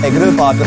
integral part of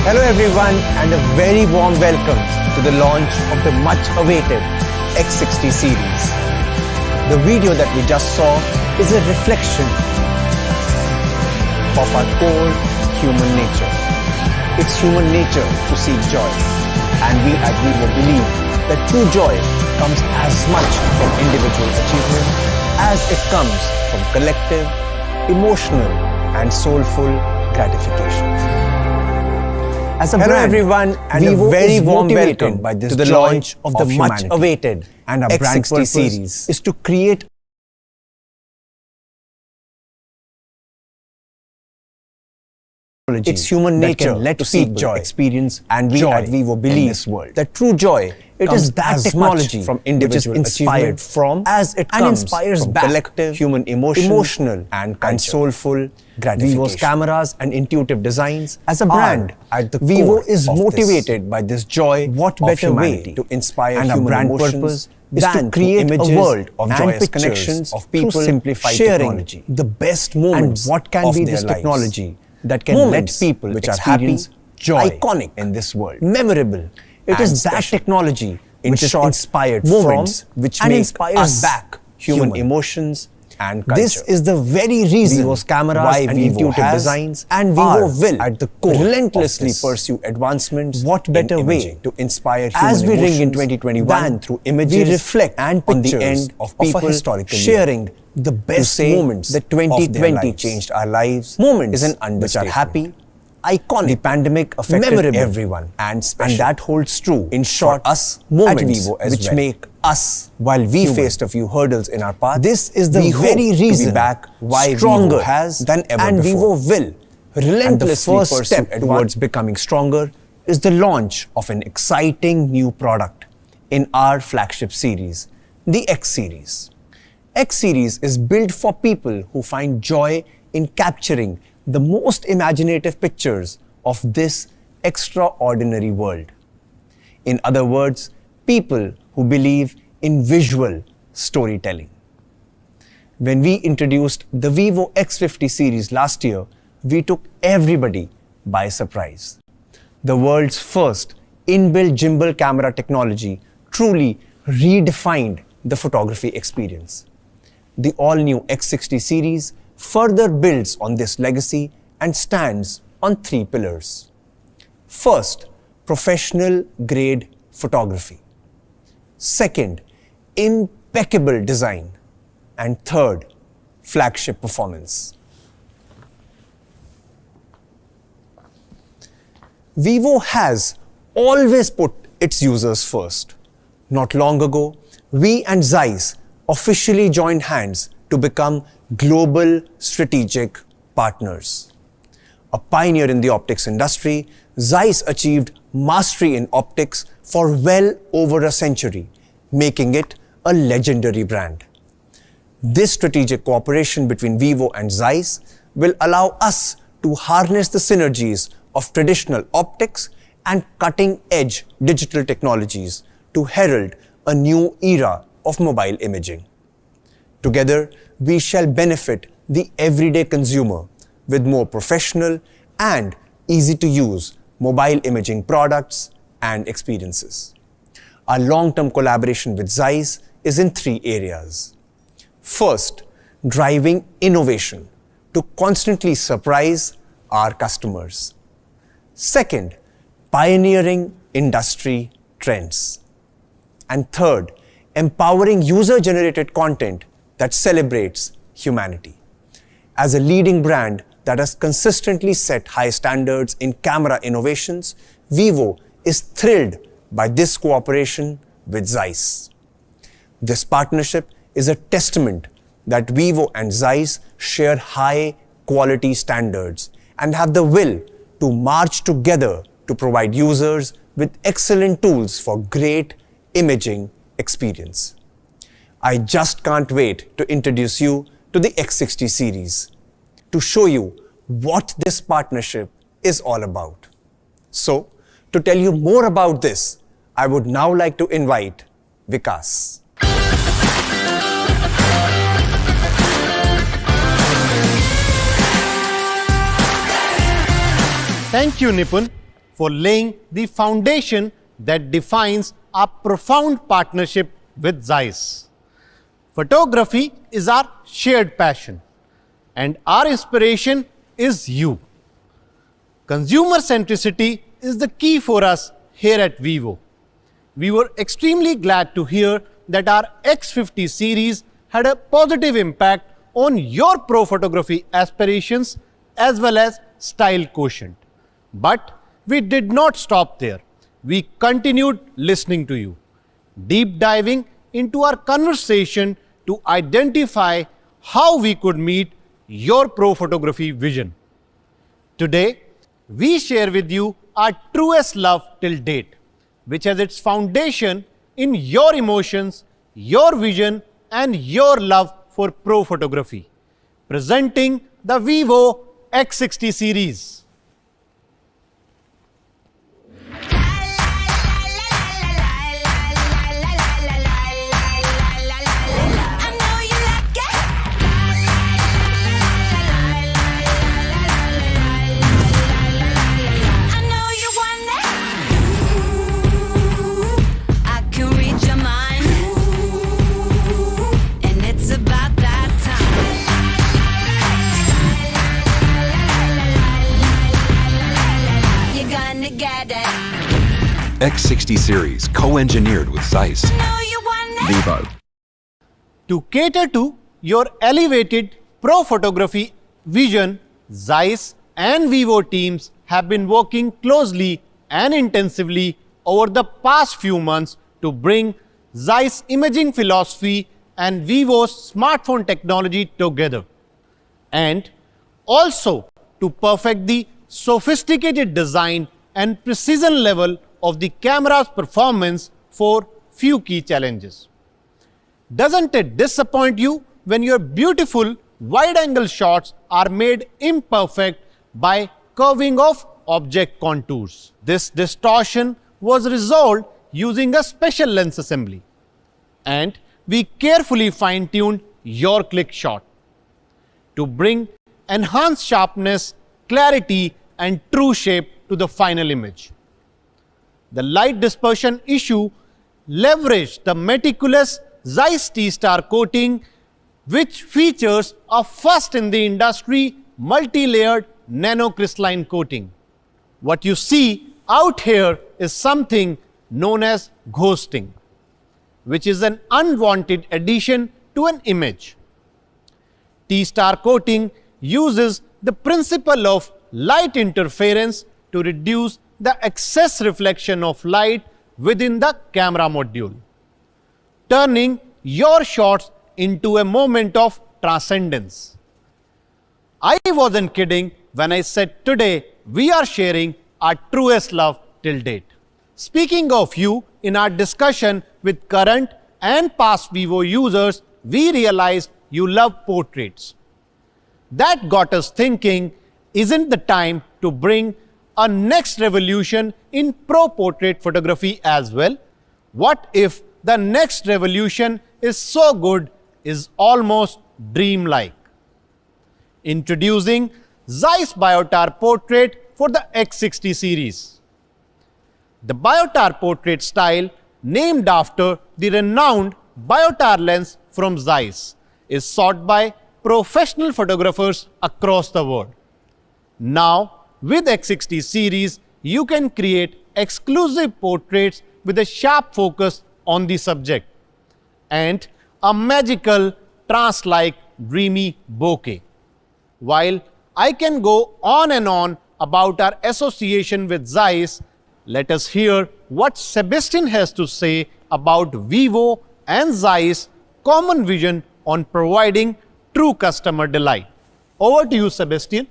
Hello everyone and a very warm welcome to the launch of the much awaited X60 series. The video that we just saw is a reflection of our core human nature. It's human nature to seek joy, and we at Vivo believe that true joy comes as much from individual achievement as it comes from collective, emotional and soulful gratification. As a Hello brand, everyone and Vivo a very is warm motivated welcome by this to the joy launch of the much humanity. awaited And our brand X60 purpose series is to create It's human that nature can let to seek people joy, experience and we joy at Vivo in believe this world. that true joy it comes is that as technology much from which is individual inspired achievement from as it and comes inspires from back collective, human emotion, emotional and culture. soulful gratification. Vivo's cameras and intuitive designs As a brand, are at the Vivo core is of motivated this. By this joy. What of better way humanity to inspire and our human brand emotions purpose is to than create through a images world of and joyous pictures connections of people through simplified sharing technology. the best moments And what can of be their this lives. technology that can Moments let people which are happy, experience joy iconic, in this world? memorable. It and is that special. technology In which is short, inspired moments from which and make inspires us back human human. emotions and culture. This is the very reason Vivo's cameras why and Vivo intuitive has designs and Vivo are will at the core relentlessly of this. pursue advancements. What better in way imaging. to inspire human As we ring in emotions 2021 than through images we reflect and on the pictures end of people a historical sharing year. the To best say moments that of their 2020 lives. changed our lives Moments is an which are understatement. happy, iconic, The pandemic affected memorable, everyone and special. and that holds true. In short, for us moments at Vivo as which well. make us, while we human. faced a few hurdles in our path, This is the we very hope reason to be back why stronger Vivo has than ever and before. Vivo will Relentlessly and the first pursue step towards becoming stronger is the launch of an exciting new product in our flagship series, the X Series. X Series is built for people who find joy in capturing the most imaginative pictures of this extraordinary world. In other words, people who believe in visual storytelling. When we introduced the Vivo X50 series last year, we took everybody by surprise. The world's first inbuilt gimbal camera technology truly redefined the photography experience. The all-new X60 series further builds on this legacy and stands on 3 pillars. First, professional-grade photography. Second, impeccable design. And third, flagship performance. Vivo has always put its users first. Not long ago, we and Zeiss officially joined hands to become global strategic partners. A pioneer in the optics industry, Zeiss achieved mastery in optics for well over a century, making it a legendary brand. This strategic cooperation between Vivo and Zeiss will allow us to harness the synergies of traditional optics and cutting-edge digital technologies to herald a new era of mobile imaging. Together, we shall benefit the everyday consumer with more professional and easy-to-use mobile imaging products and experiences. Our long-term collaboration with Zeiss is in 3 areas. First, driving innovation to constantly surprise our customers. Second, pioneering industry trends. And third, empowering user-generated content that celebrates humanity. As a leading brand that has consistently set high standards in camera innovations, Vivo is thrilled by this cooperation with Zeiss. This partnership is a testament that Vivo and Zeiss share high quality standards and have the will to march together to provide users with excellent tools for great imaging experience. I just can't wait to introduce you to the X60 series to show you what this partnership is all about. So, to tell you more about this, I would now like to invite Vikas. Thank you, Nipun, for laying the foundation that defines our profound partnership with Zeiss. Photography is our shared passion, and our inspiration is you. Consumer centricity is the key for us here at Vivo. We were extremely glad to hear that our X50 series had a positive impact on your pro photography aspirations as well as style quotient. But we did not stop there. We continued listening to you, deep diving into our conversation to identify how we could meet your pro photography vision. Today, we share with you our truest love till date, which has its foundation in your emotions, your vision, and your love for pro photography. Presenting the Vivo X60 series. X60 series, co-engineered with Zeiss. Vivo. To cater to your elevated pro photography vision, Zeiss and Vivo teams have been working closely and intensively over the past few months to bring Zeiss imaging philosophy and Vivo's smartphone technology together, and also to perfect the sophisticated design and precision level of the camera's performance for few key challenges. Doesn't it disappoint you when your beautiful wide-angle shots are made imperfect by curving of object contours? This distortion was resolved using a special lens assembly, and we carefully fine-tuned your click shot to bring enhanced sharpness, clarity, and true shape to the final image. The light dispersion issue leveraged the meticulous Zeiss T-Star coating, which features a first in the industry multi-layered nanocrystalline coating. What you see out here is something known as ghosting, which is an unwanted addition to an image. T-Star coating uses the principle of light interference to reduce the excess reflection of light within the camera module, turning your shots into a moment of transcendence. I wasn't kidding when I said today we are sharing our truest love till date. Speaking of you, in our discussion with current and past Vivo users, we realized you love portraits. That got us thinking, isn't the time to bring a next revolution in pro portrait photography as well? What if the next revolution is so good, is almost dreamlike? Introducing Zeiss Biotar Portrait for the X60 series. The Biotar Portrait style, named after the renowned Biotar lens from Zeiss, is sought by professional photographers across the world. Now, with X60 series, you can create exclusive portraits with a sharp focus on the subject and a magical, trance-like, dreamy bokeh. While I can go on and on about our association with Zeiss, let us hear what Sebastian has to say about Vivo and Zeiss' common vision on providing true customer delight. Over to you, Sebastian.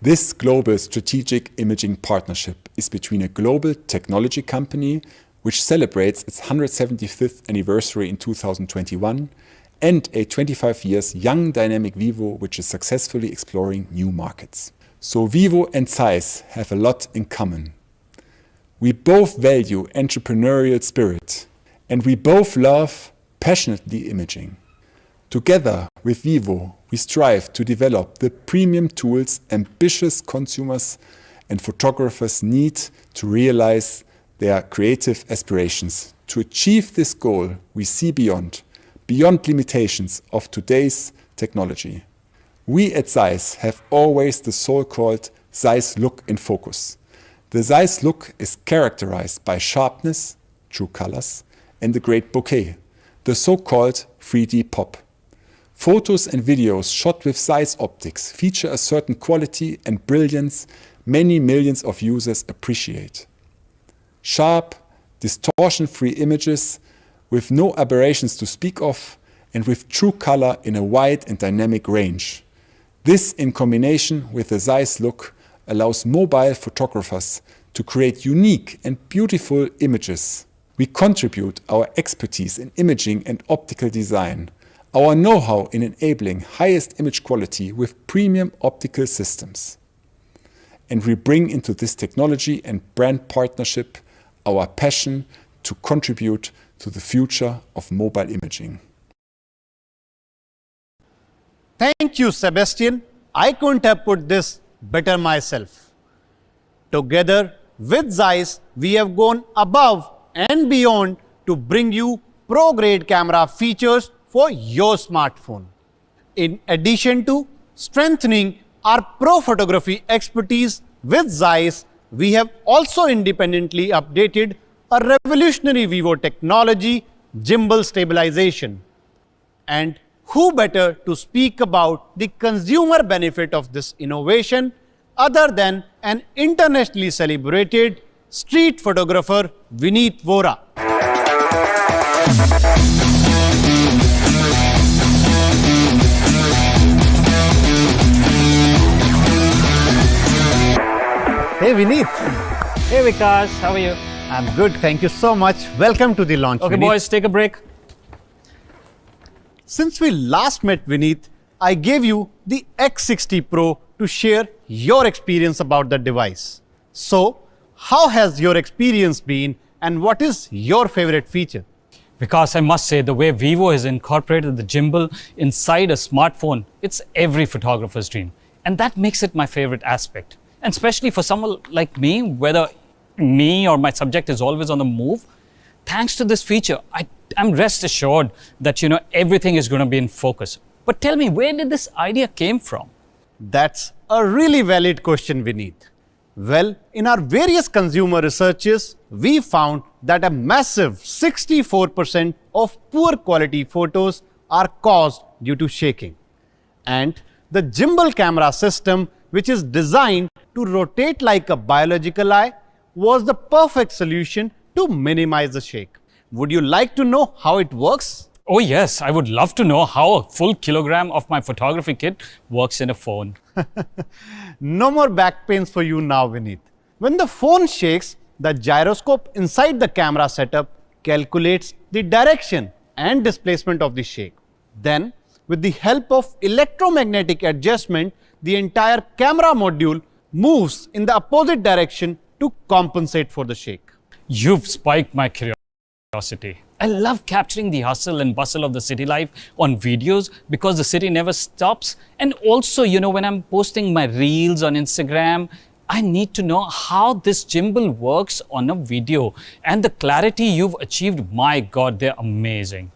This global strategic imaging partnership is between a global technology company, which celebrates its 175th anniversary in 2021, and a 25 years young dynamic Vivo, which is successfully exploring new markets. So Vivo and Zeiss have a lot in common. We both value entrepreneurial spirit, and we both love passionately imaging. Together with Vivo, we strive to develop the premium tools ambitious consumers and photographers need to realize their creative aspirations. To achieve this goal, we see beyond limitations of today's technology. We at Zeiss have always the so-called Zeiss look in focus. The Zeiss look is characterized by sharpness, true colors, and the great bokeh, the so-called 3D pop. Photos and videos shot with Zeiss optics feature a certain quality and brilliance many millions of users appreciate. Sharp, distortion-free images with no aberrations to speak of and with true color in a wide and dynamic range. This, in combination with the Zeiss look, allows mobile photographers to create unique and beautiful images. We contribute our expertise in imaging and optical design, our know-how in enabling highest image quality with premium optical systems. And we bring into this technology and brand partnership our passion to contribute to the future of mobile imaging. Thank you, Sebastian. I couldn't have put this better myself. Together with Zeiss, we have gone above and beyond to bring you pro-grade camera features for your smartphone. In addition to strengthening our pro photography expertise With Zeiss, we have also independently updated a revolutionary Vivo technology, gimbal stabilization. And who better to speak about the consumer benefit of this innovation other than an internationally celebrated street photographer, Vineet Vora. Hey Vineet. Hey Vikas, how are you? I'm good, thank you so much. Welcome to the launch. Okay, Vineet. boys, take a break. Since we last met, Vineet, I gave you the X60 Pro to share your experience about the device. So, how has your experience been and what is your favorite feature? Vikas, I must say, the way Vivo has incorporated the gimbal inside a smartphone, it's every photographer's dream. And that makes it my favorite aspect. And especially for someone like me, whether me or my subject is always on the move, thanks to this feature, I'm rest assured that, everything is going to be in focus. But tell me, where did this idea came from? That's a really valid question, Vineet. Well, in our various consumer researches, we found that a massive 64% of poor quality photos are caused due to shaking. And the gimbal camera system, which is designed to rotate like a biological eye, was the perfect solution to minimize the shake. Would you like to know how it works? Oh yes, I would love to know how a full kilogram of my photography kit works in a phone. No more back pains for you now, Vineet. When the phone shakes, the gyroscope inside the camera setup calculates the direction and displacement of the shake. Then, with the help of electromagnetic adjustment, the entire camera module moves in the opposite direction to compensate for the shake. You've spiked my curiosity. I love capturing the hustle and bustle of the city life on videos because the city never stops. And also, when I'm posting my reels on Instagram, I need to know how this gimbal works on a video. And the clarity you've achieved, my God, they're amazing.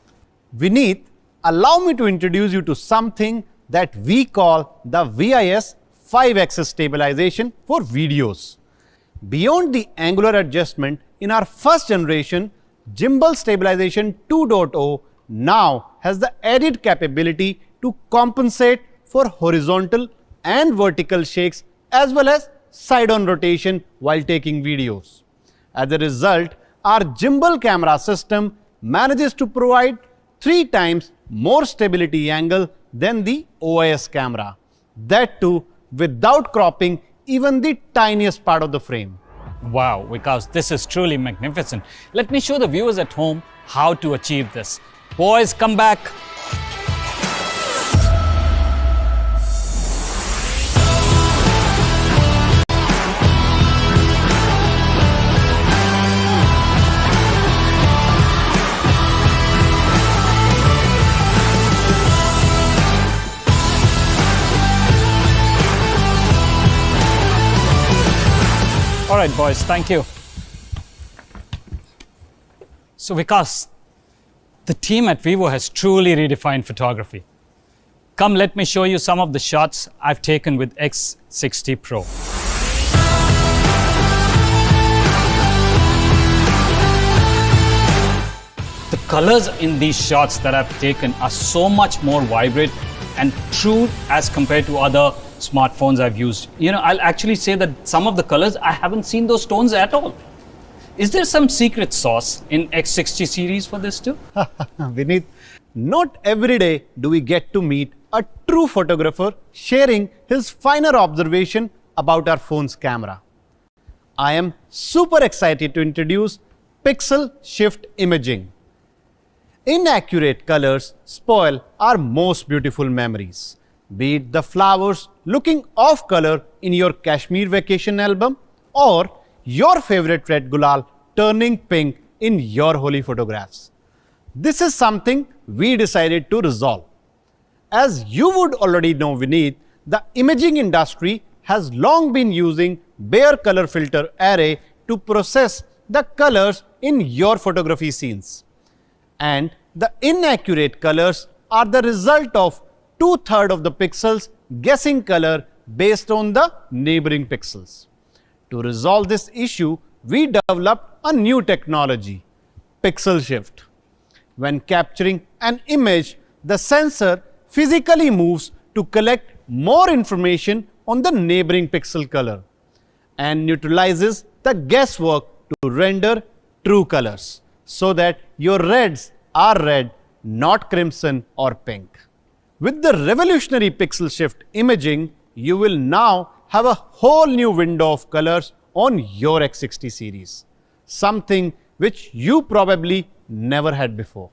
Vineet, allow me to introduce you to something that we call the VIS5 stabilization for videos. Beyond the angular adjustment, in our first generation, Gimbal Stabilization 2.0 now has the added capability to compensate for horizontal and vertical shakes as well as side-on rotation while taking videos. As a result, our gimbal camera system manages to provide 3 times more stability angle than the OIS camera. That too without cropping even the tiniest part of the frame. Wow, Vikas, this is truly magnificent. Let me show the viewers at home how to achieve this. Boys, come back. All right, boys, thank you. So Vikas, the team at Vivo has truly redefined photography. Come, let me show you some of the shots I've taken with X60 Pro. The colors in these shots that I've taken are so much more vibrant and true as compared to other smartphones I've used. I'll actually say that some of the colors, I haven't seen those tones at all. Is there some secret sauce in X60 series for this too? Vineet, not every day do we get to meet a true photographer sharing his finer observation about our phone's camera. I am super excited to introduce Pixel Shift Imaging. Inaccurate colors spoil our most beautiful memories. Be it the flowers looking off color in your Kashmir vacation album or your favorite red gulal turning pink in your holy photographs. This is something we decided to resolve. As you would already know, Vineet, the imaging industry has long been using bare color filter array to process the colors in your photography scenes. And the inaccurate colors are the result of 2/3 of the pixels guessing color based on the neighboring pixels. To resolve this issue, we developed a new technology, pixel shift. When capturing an image, the sensor physically moves to collect more information on the neighboring pixel color and neutralizes the guesswork to render true colors so that your reds are red, not crimson or pink. With the revolutionary pixel shift imaging, you will now have a whole new window of colors on your X60 series, something which you probably never had before.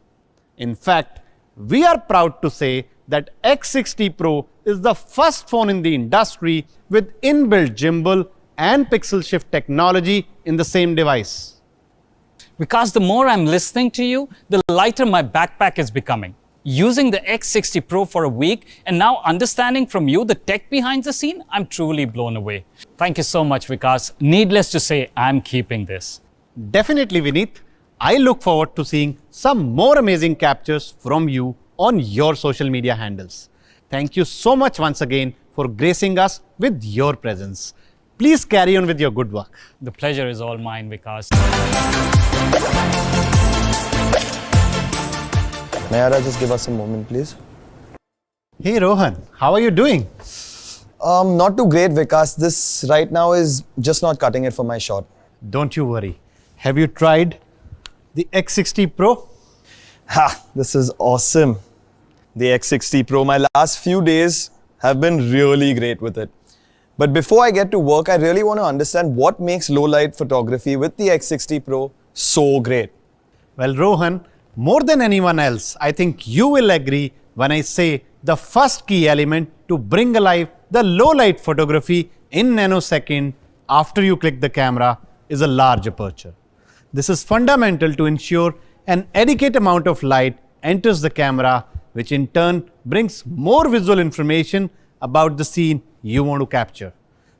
In fact, we are proud to say that X60 Pro is the first phone in the industry with inbuilt gimbal and pixel shift technology in the same device. Because the more I'm listening to you, the lighter my backpack is becoming. Using the X60 Pro for a week and now understanding from you the tech behind the scene, I'm truly blown away. Thank you so much, Vikas. Needless to say, I'm keeping this. Definitely, Vineet. I look forward to seeing some more amazing captures from you on your social media handles. Thank you so much once again for gracing us with your presence. Please carry on with your good work. The pleasure is all mine, Vikas. Mayara, just give us a moment, please. Hey Rohan, how are you doing? Not too great, Vikas. This right now is just not cutting it for my shot. Don't you worry. Have you tried the X60 Pro? Ha! This is awesome. The X60 Pro. My last few days have been really great with it. But before I get to work, I really want to understand what makes low light photography with the X60 Pro so great. Well, Rohan, more than anyone else, I think you will agree when I say the first key element to bring alive the low light photography in nanosecond after you click the camera is a large aperture. This is fundamental to ensure an adequate amount of light enters the camera, which in turn brings more visual information about the scene you want to capture.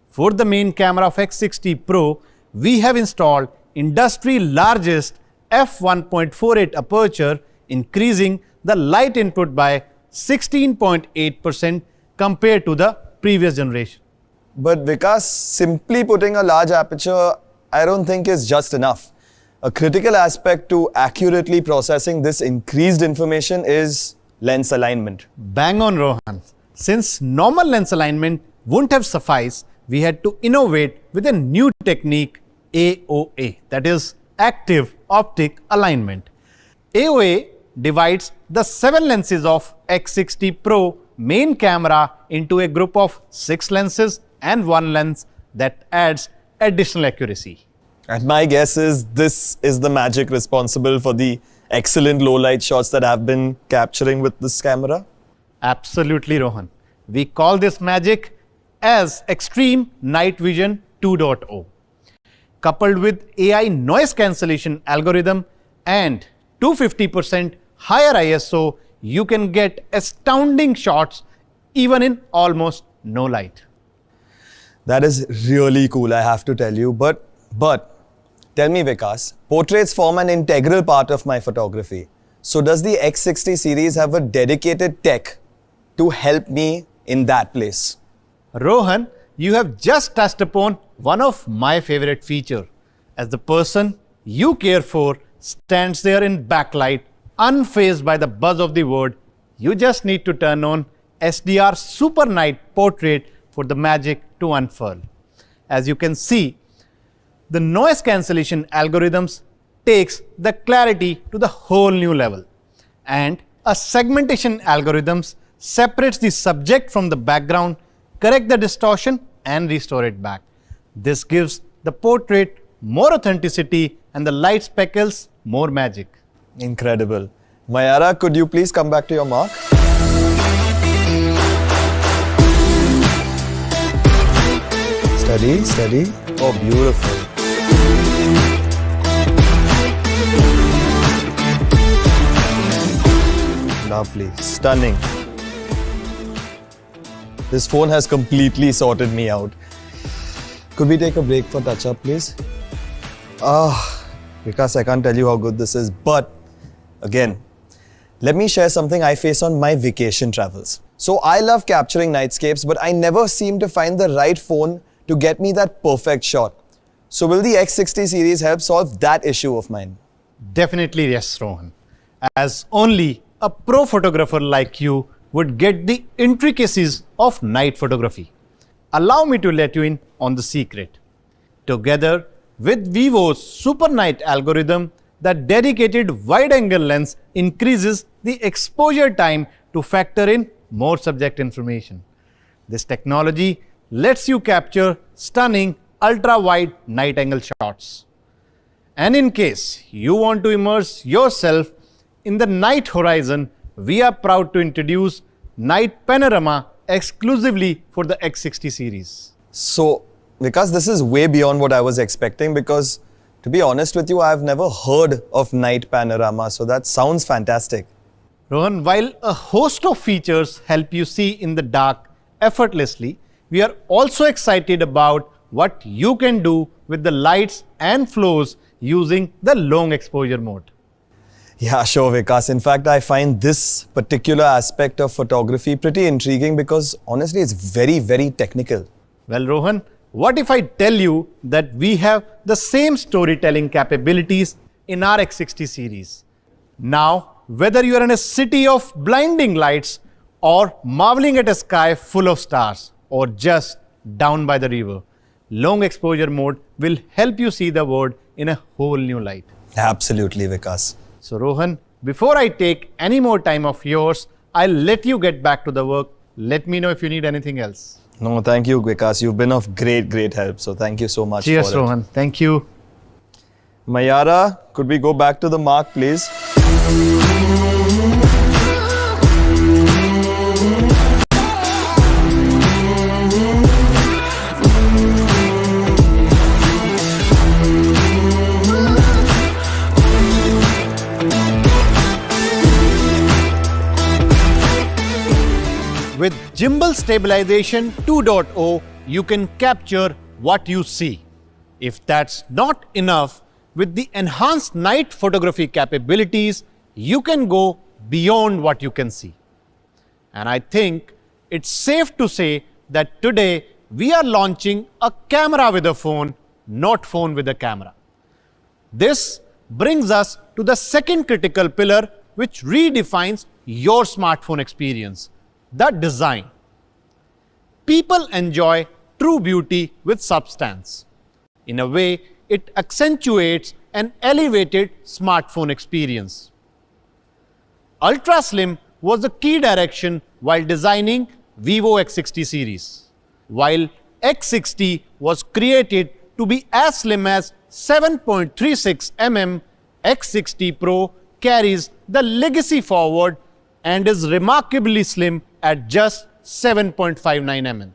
For the main camera of X60 Pro, we have installed industry largest f1.48 aperture, increasing the light input by 16.8% compared to the previous generation. But Vikas, simply putting a large aperture, I don't think is just enough. A critical aspect to accurately processing this increased information is lens alignment. Bang on, Rohan. Since normal lens alignment wouldn't have sufficed, we had to innovate with a new technique, AOA, that is active optic alignment. AOA divides the 7 lenses of X60 Pro main camera into a group of 6 lenses and 1 lens that adds additional accuracy. And my guess is this is the magic responsible for the excellent low light shots that I've been capturing with this camera. Absolutely, Rohan. We call this magic as Extreme Night Vision 2.0. Coupled with AI noise cancellation algorithm and 250% higher ISO, you can get astounding shots even in almost no light. That is really cool, I have to tell you. But tell me, Vikas, portraits form an integral part of my photography. So does the X60 series have a dedicated tech to help me in that place? Rohan, you have just touched upon one of my favorite features. As the person you care for stands there in backlight, unfazed by the buzz of the world, you just need to turn on SDR Super Night Portrait for the magic to unfurl. As you can see, the noise cancellation algorithms takes the clarity to the whole new level, and a segmentation algorithms separates the subject from the background, correct the distortion and restore it back. This gives the portrait more authenticity and the light speckles more magic. Incredible. Mayara, could you please come back to your mark? Steady, steady. Oh, beautiful. Lovely, stunning. This phone has completely sorted me out. Could we take a break for touch-up, please? Because I can't tell you how good this is, but again, let me share something I face on my vacation travels. So I love capturing nightscapes, but I never seem to find the right phone to get me that perfect shot. So will the X60 series help solve that issue of mine? Definitely yes, Rohan. As only a pro photographer like you would get the intricacies of night photography. Allow me to let you in on the secret. Together with Vivo's Super Night algorithm, the dedicated wide-angle lens increases the exposure time to factor in more subject information. This technology lets you capture stunning ultra-wide night-angle shots. And in case you want to immerse yourself in the night horizon, we are proud to introduce Night Panorama exclusively for the X60 series. So, Vikas, this is way beyond what I was expecting because, to be honest with you, I've never heard of Night Panorama, so that sounds fantastic. Rohan, while a host of features help you see in the dark effortlessly, we are also excited about what you can do with the lights and flows using the long exposure mode. Yeah, sure, Vikas. In fact, I find this particular aspect of photography pretty intriguing because honestly, it's very, very technical. Well, Rohan, what if I tell you that we have the same storytelling capabilities in our X60 series? Now, whether you are in a city of blinding lights or marveling at a sky full of stars or just down by the river, long exposure mode will help you see the world in a whole new light. Absolutely, Vikas. So Rohan, before I take any more time of yours, I'll let you get back to the work. Let me know if you need anything else. No, thank you, Vikas. You've been of great, great help. So thank you so much. Cheers, for it. Rohan. Thank you. Mayara, could we go back to the mark, please? With Gimbal Stabilization 2.0, you can capture what you see. If that's not enough, with the enhanced night photography capabilities, you can go beyond what you can see. And I think it's safe to say that today we are launching a camera with a phone, not phone with a camera. This brings us to the second critical pillar which redefines your smartphone experience. The design. People enjoy true beauty with substance. In a way, it accentuates an elevated smartphone experience. Ultra Slim was the key direction while designing vivoX60 series, while X60 was created to be as slim as 7.36 mm, X60 Pro carries the legacy forward and is remarkably slim at just 7.59 mm.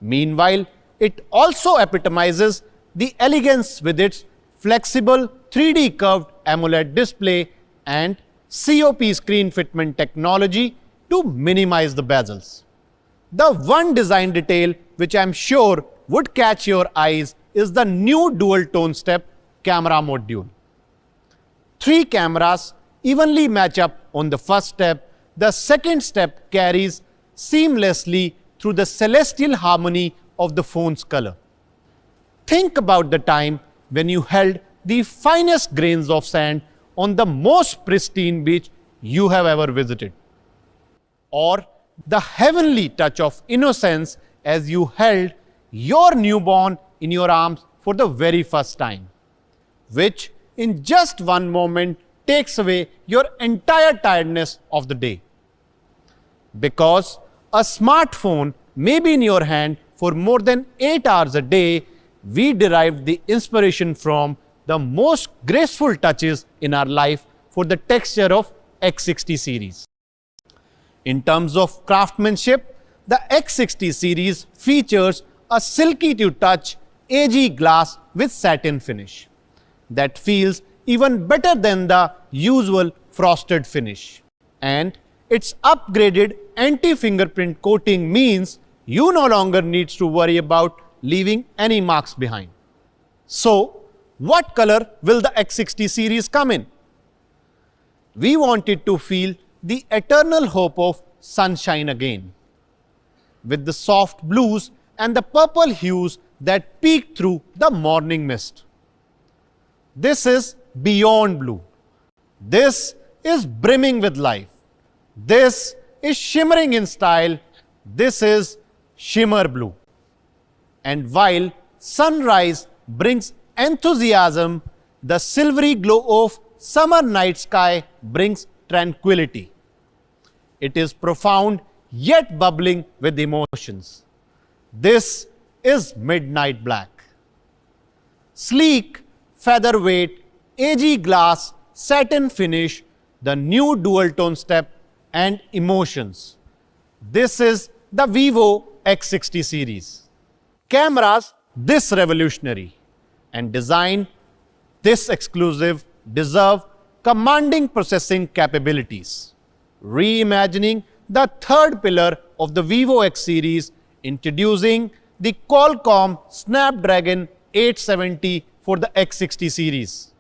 Meanwhile, it also epitomizes the elegance with its flexible 3D curved AMOLED display and COP screen fitment technology to minimize the bezels. The one design detail which I'm sure would catch your eyes is the new dual tone step camera module. 3 cameras evenly match up on the first step. The second step carries seamlessly through the celestial harmony of the phone's color. Think about the time when you held the finest grains of sand on the most pristine beach you have ever visited. Or the heavenly touch of innocence as you held your newborn in your arms for the very first time, which in just one moment takes away your entire tiredness of the day. Because a smartphone may be in your hand for more than 8 hours a day, we derived the inspiration from the most graceful touches in our life for the texture of X60 series. In terms of craftsmanship, the X60 series features a silky to touch AG glass with satin finish that feels even better than the usual frosted finish. And its upgraded anti-fingerprint coating means you no longer need to worry about leaving any marks behind. So, what color will the X60 series come in? We wanted to feel the eternal hope of sunshine again. With the soft blues and the purple hues that peek through the morning mist. This is beyond blue. This is brimming with life. This is shimmering in style. This is shimmer blue. And while sunrise brings enthusiasm, the silvery glow of summer night sky brings tranquility. It is profound yet bubbling with emotions. This is midnight black. Sleek, featherweight, agey glass, satin finish, the new dual tone step and emotions. This is the Vivo X60 series. Cameras this revolutionary and design this exclusive deserve commanding processing capabilities. Reimagining the third pillar of the Vivo X series, introducing the Qualcomm Snapdragon 870 for the X60 series.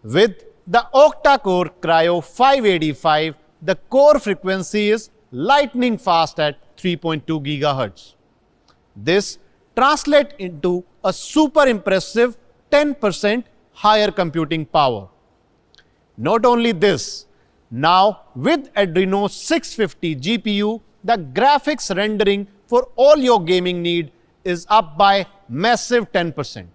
With the octa-core Cryo 585, the core frequency is lightning fast at 3.2 GHz. This translates into a super impressive 10% higher computing power. Not only this, now with Adreno 650 GPU, the graphics rendering for all your gaming need is up by massive 10%.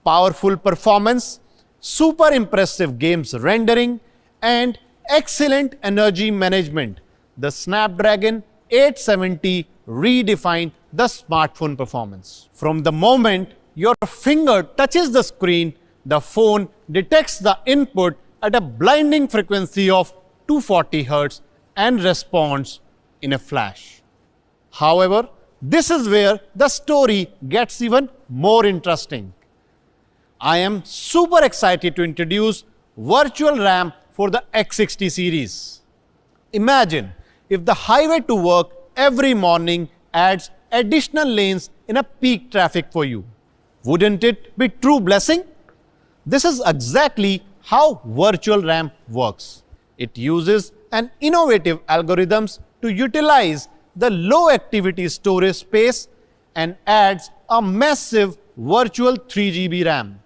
Powerful performance, super impressive games rendering, and excellent energy management. The Snapdragon 870 redefined the smartphone performance. From the moment your finger touches the screen, the phone detects the input at a blinding frequency of 240 Hz and responds in a flash. However, this is where the story gets even more interesting. I am super excited to introduce virtual RAM for the X60 series. Imagine if the highway to work every morning adds additional lanes in a peak traffic for you. Wouldn't it be true blessing? This is exactly how virtual RAM works. It uses an innovative algorithms to utilize the low activity storage space and adds a massive virtual 3 GB RAM.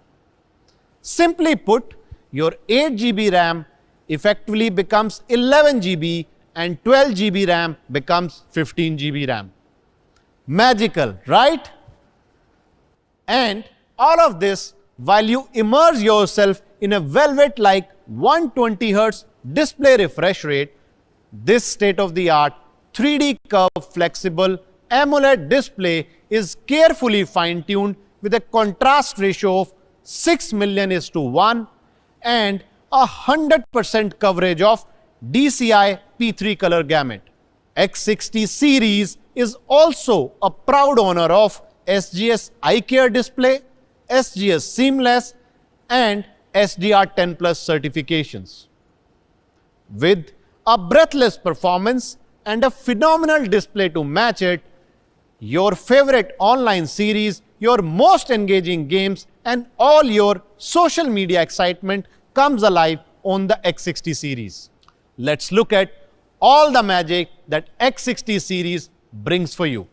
Simply put, your 8 GB RAM effectively becomes 11 GB and 12 GB RAM becomes 15 GB RAM. Magical, right? And all of this while you immerse yourself in a velvet-like 120 Hz display refresh rate. This state-of-the-art 3D curved flexible AMOLED display is carefully fine-tuned with a contrast ratio of 6,000,000:1 and 100% coverage of DCI P3 color gamut. X60 series is also a proud owner of SGS iCare display, SGS Seamless and SDR10+ certifications. With a breathless performance and a phenomenal display to match it, your favorite online series, your most engaging games and all your social media excitement comes alive on the X60 series. Let's look at all the magic that X60 series brings for you.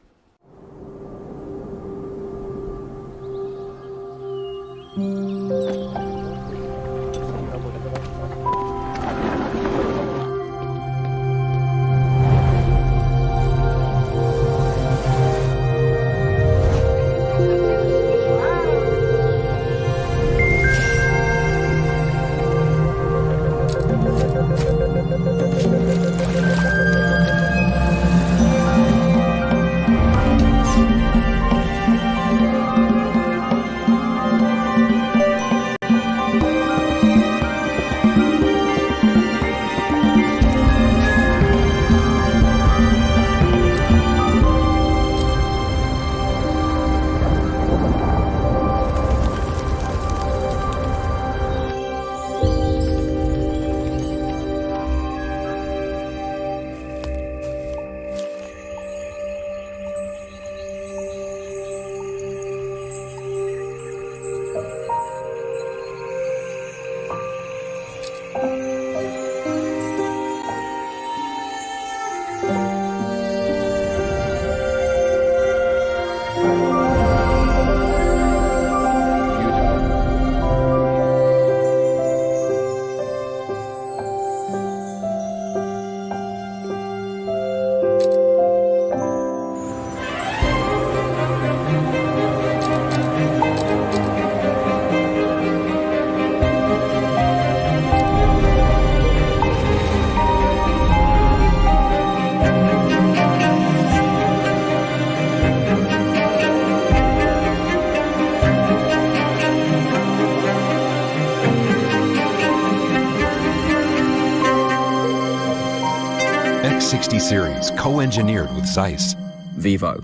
X60 series, co-engineered with Zeiss. Vivo.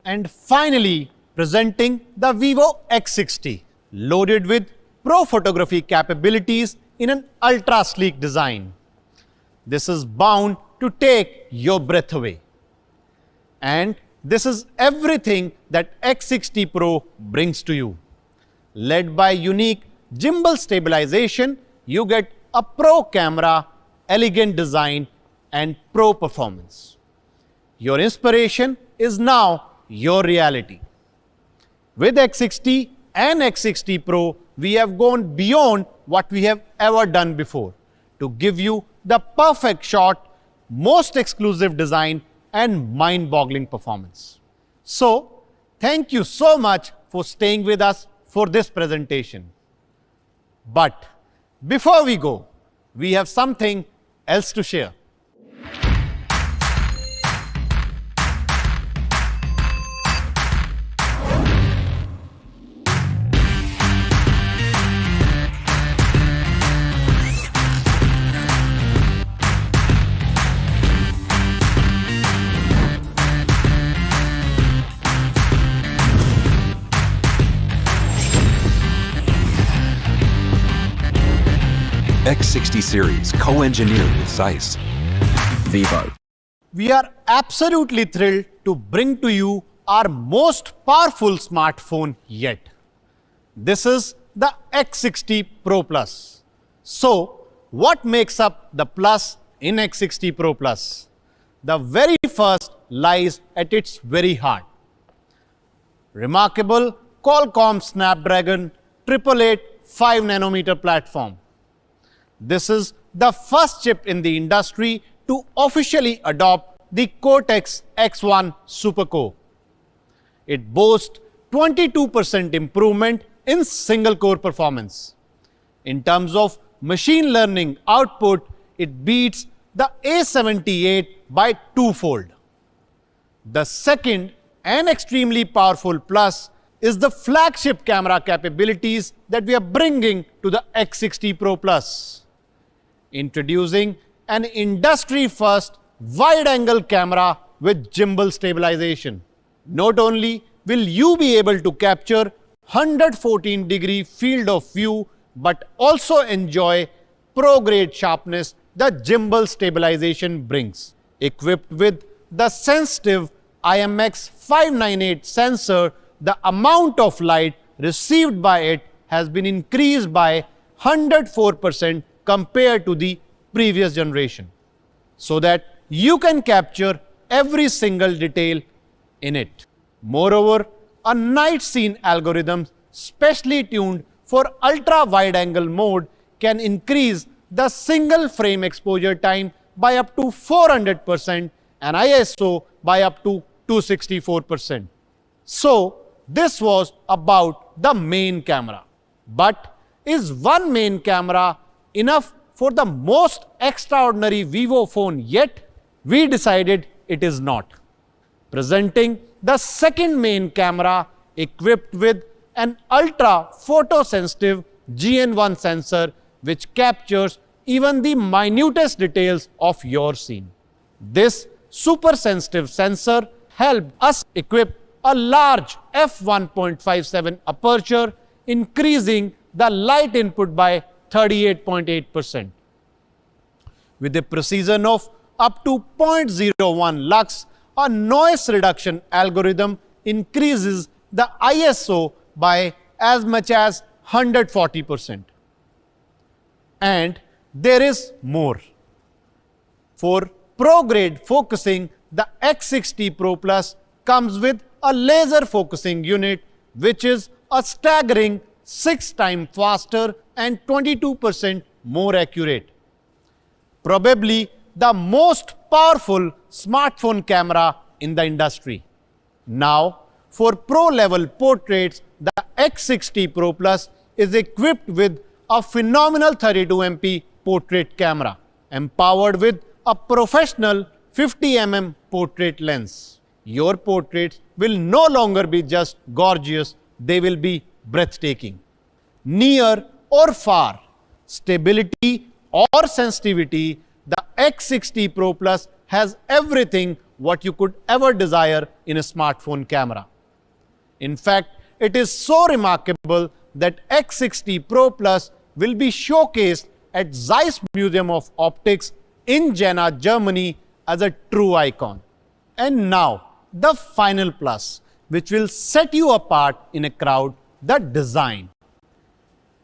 And finally, presenting the Vivo X60, loaded with pro photography capabilities in an ultra sleek design. This is bound to take your breath away. And this is everything that X60 Pro brings to you. Led by unique gimbal stabilization, you get a pro camera, elegant design, and pro performance. Your inspiration is now your reality. With X60 and X60 Pro, we have gone beyond what we have ever done before to give you the perfect shot, most exclusive design, and mind-boggling performance. So, thank you so much for staying with us for this presentation. But before we go, we have something else to share. X60 series, co-engineered with Zeiss. Vivo. We are absolutely thrilled to bring to you our most powerful smartphone yet. This is the X60 Pro Plus. So, what makes up the plus in X60 Pro Plus? The very first lies at its very heart. Remarkable Qualcomm Snapdragon 888 5nm platform. This is the first chip in the industry to officially adopt the Cortex-X1 supercore. It boasts 22% improvement in single-core performance. In terms of machine learning output, it beats the A78 by twofold. The second and extremely powerful plus is the flagship camera capabilities that we are bringing to the X60 Pro Plus. Introducing an industry-first wide-angle camera with gimbal stabilization. Not only will you be able to capture 114-degree field of view, but also enjoy pro-grade sharpness that gimbal stabilization brings. Equipped with the sensitive IMX598 sensor, the amount of light received by it has been increased by 104% compared to the previous generation, so that you can capture every single detail in it. Moreover, a night scene algorithm specially tuned for ultra-wide-angle mode can increase the single frame exposure time by up to 400% and ISO by up to 264%. So, this was about the main camera. But is one main camera enough for the most extraordinary Vivo phone yet? We decided it is not. Presenting the second main camera equipped with an ultra photosensitive GN1 sensor which captures even the minutest details of your scene. This super sensitive sensor helped us equip a large f1.57 aperture, increasing the light input by 38.8%. With a precision of up to 0.01 lux, a noise reduction algorithm increases the ISO by as much as 140%. And there is more. For pro-grade focusing, the X60 Pro Plus comes with a laser focusing unit which is a staggering 6 times faster and 22% more accurate. Probably the most powerful smartphone camera in the industry. Now, for pro-level portraits, the X60 Pro Plus is equipped with a phenomenal 32MP portrait camera, empowered with a professional 50mm portrait lens. Your portraits will no longer be just gorgeous, they will be breathtaking. Near or far, stability or sensitivity the X60 Pro Plus has everything what you could ever desire in a smartphone camera. In fact, it is so remarkable that X60 Pro Plus will be showcased at Zeiss Museum of Optics in Jena, Germany as a true icon. And now, the final plus, which will set you apart in a crowd, the design.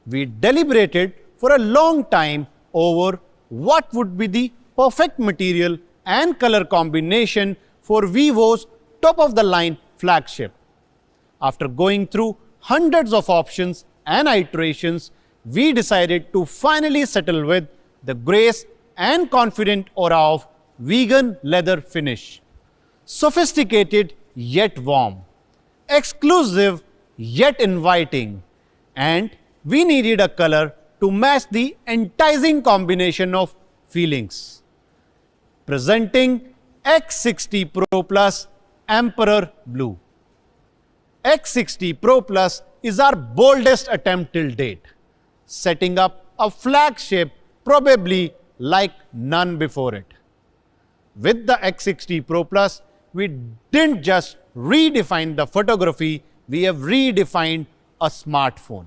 We deliberated for a long time over what would be the perfect material and color combination for Vivo's top-of-the-line flagship. After going through hundreds of options and iterations, we decided to finally settle with the grace and confident aura of vegan leather finish. Sophisticated yet warm, exclusive yet inviting, and we needed a color to match the enticing combination of feelings. Presenting X60 Pro Plus Emperor Blue. X60 Pro Plus is our boldest attempt till date, setting up a flagship probably like none before it. With the X60 Pro Plus, we didn't just redefine the photography, we have redefined a smartphone.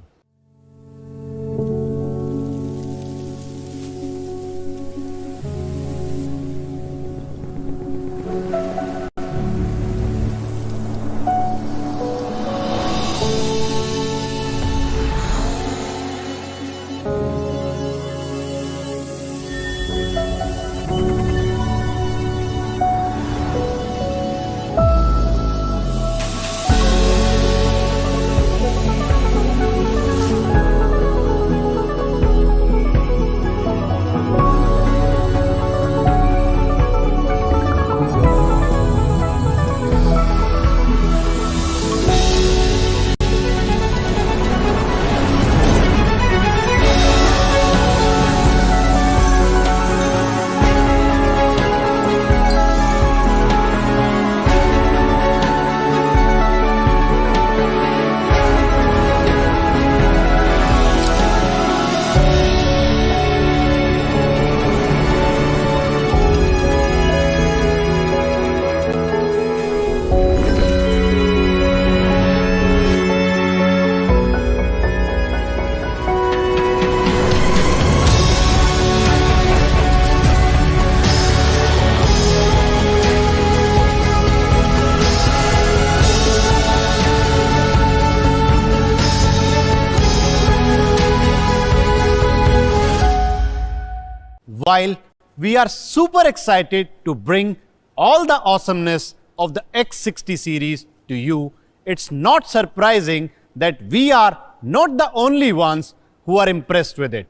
While we are super excited to bring all the awesomeness of the X60 series to you, it's not surprising that we are not the only ones who are impressed with it.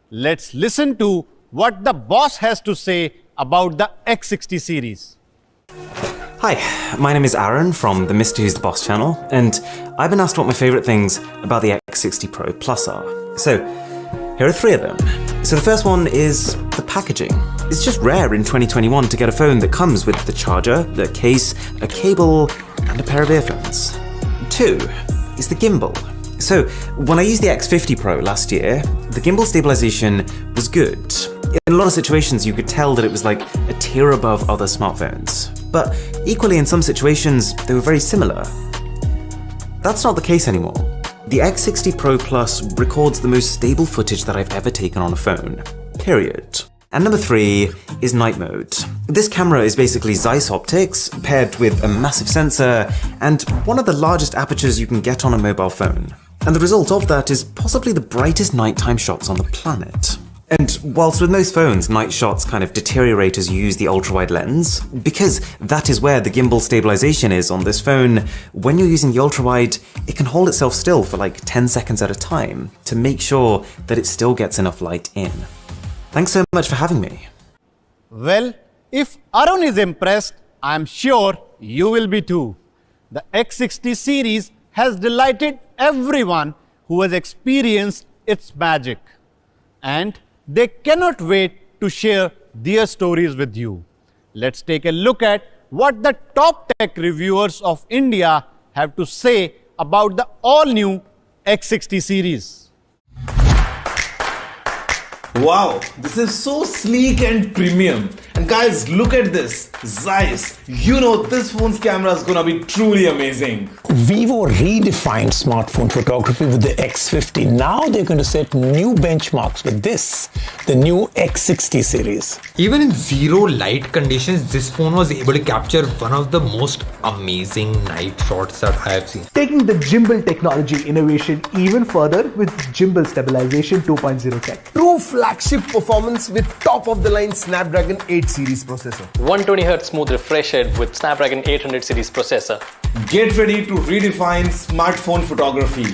Let's listen to what the boss has to say about the X60 series. Hi, my name is Aaron from the Mr. Who's the Boss channel, and I've been asked what my favourite things about the X60 Pro Plus are. So, here are three of them. So the first one is the packaging. It's just rare in 2021 to get a phone that comes with the charger, the case, a cable, and a pair of earphones. Two is the gimbal. So when I used the X50 Pro last year, the gimbal stabilization was good. In a lot of situations you could tell that it was like a tier above other smartphones. But equally in some situations they were very similar. That's not the case anymore. The X60 Pro Plus records the most stable footage that I've ever taken on a phone, period. And number three is night mode. This camera is basically Zeiss optics paired with a massive sensor and one of the largest apertures you can get on a mobile phone. And the result of that is possibly the brightest nighttime shots on the planet. And whilst with most phones, night shots kind of deteriorate as you use the ultra-wide lens, because that is where the gimbal stabilization is on this phone, when you're using the ultra-wide, it can hold itself still for like 10 seconds at a time to make sure that it still gets enough light in. Thanks so much for having me. Well, if Arun is impressed, I'm sure you will be too. The X60 series has delighted everyone who has experienced its magic. And they cannot wait to share their stories with you. Let's take a look at what the top tech reviewers of India have to say about the all-new X60 series. Wow, this is so sleek and premium. And guys, look at this. Zeiss. You know this phone's camera is gonna be truly amazing. Vivo redefined smartphone photography with the X50. Now they're going to set new benchmarks with this, the new X60 series. Even in zero light conditions, this phone was able to capture one of the most amazing night shots that I have seen. Taking the gimbal technology innovation even further with gimbal stabilization 2.0 tech. True flagship performance with top-of-the-line Snapdragon 8 series processor. 120Hz smooth refresh rate with Snapdragon 800 series processor. Get ready to redefine smartphone photography.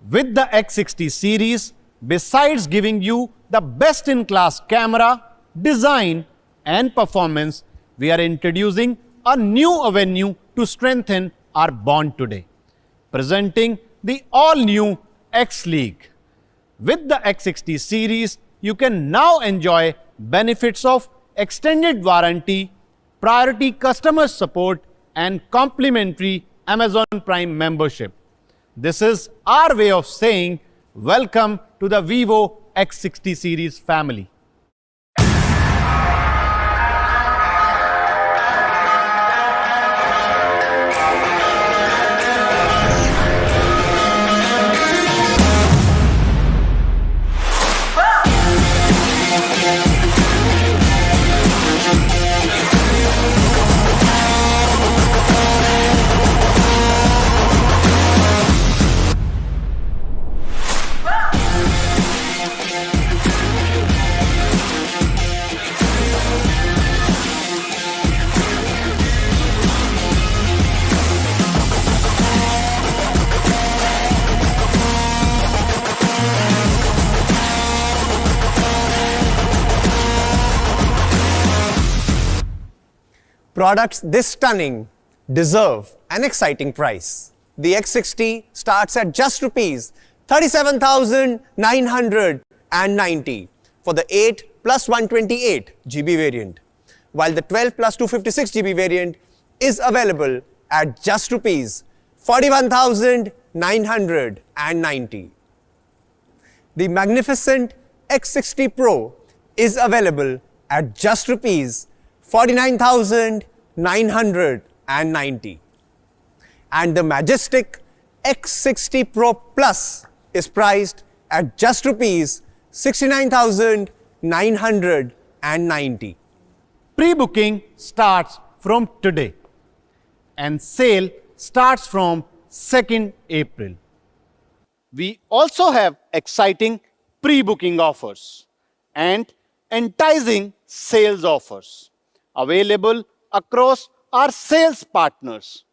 With the X60 series, besides giving you the best-in-class camera, design and performance, we are introducing a new avenue to strengthen our bond today. Presenting the all-new X League. With the X60 series, you can now enjoy benefits of extended warranty, priority customer support, and complimentary Amazon Prime membership. This is our way of saying welcome to the Vivo X60 series family. Products this stunning deserve an exciting price. The X60 starts at just rupees 37,990 for the 8 plus 128 GB variant, while the 12 plus 256 GB variant is available at just rupees 41,990. The magnificent X60 Pro is available at just rupees 49,990. And the majestic X60 Pro Plus is priced at just rupees 69,990. Pre-booking starts from today and sale starts from 2nd April. We also have exciting pre-booking offers and enticing sales offers available across our sales partners.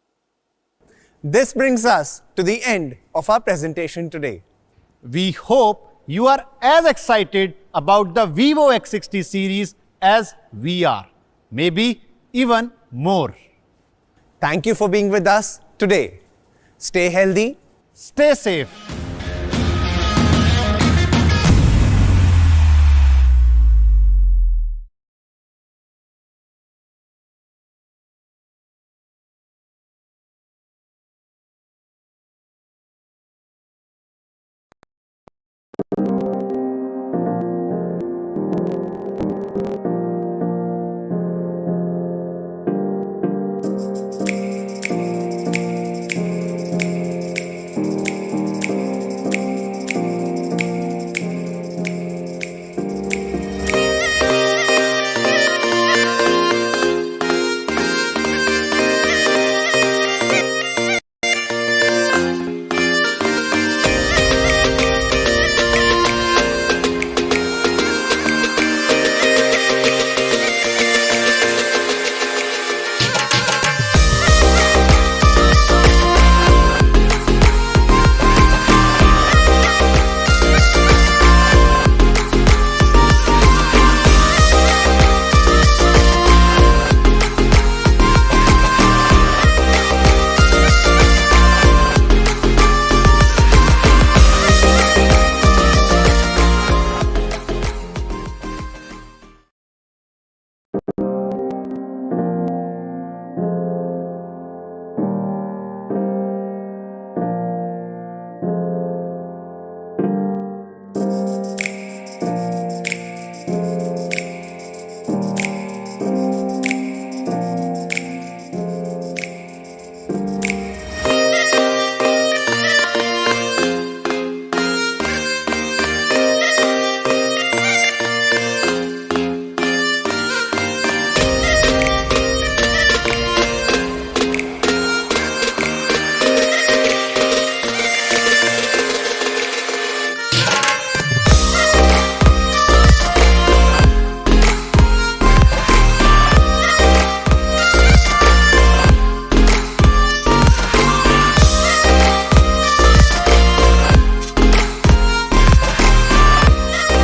This brings us to the end of our presentation today. We hope you are as excited about the Vivo X60 series as we are, maybe even more. Thank you for being with us today. Stay healthy, stay safe.